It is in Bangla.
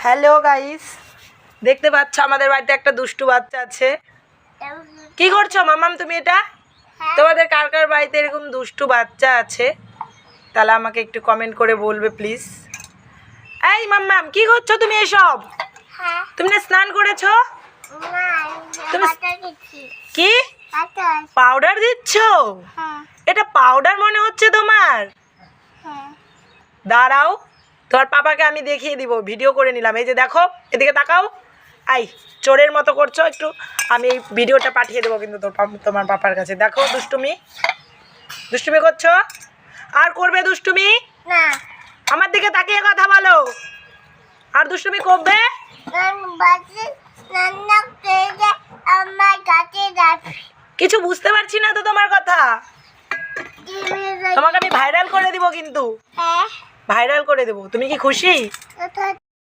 হ্যালো গাইস, দেখতে পাচ্ছ আমাদের বাড়িতে একটা দুষ্টু বাচ্চা আছে। কি করছো মামাম তুমি? এটা তোমাদের কার কার বাড়িতে এরকম দুষ্টু বাচ্চা আছে তাহলে আমাকে একটু কমেন্ট করে বলবে প্লিজ। এই মাম্মাম কি করছো তুমি? এসব তুমি না স্নান করেছো? তুমি কি পাউডার দিচ্ছ? এটা পাউডার মনে হচ্ছে তোমার। দাঁড়াও, তোমার পাপাকে আমি দেখিয়ে দিব, ভিডিও করে নিলাম। এই যে দেখো, এদিকে তাকাও। আই চোরের মতো করছো একটু, আমি এই ভিডিওটা পাঠিয়ে দেবো কিন্তু তোমার পাপার কাছে। দেখো দুষ্টুমি দুষ্টুমি করছো, আর করবে দুষ্টুমি? আমার দিকে তাকিয়ে কথা বলো। আর দুষ্টুমি করবে? কিছু বুঝতে পারছি না তো তোমার কথা। তোমাকে আমি ভাইরাল করে দিব কিন্তু, ভাইরাল করে দেবো। তুমি কি খুশি?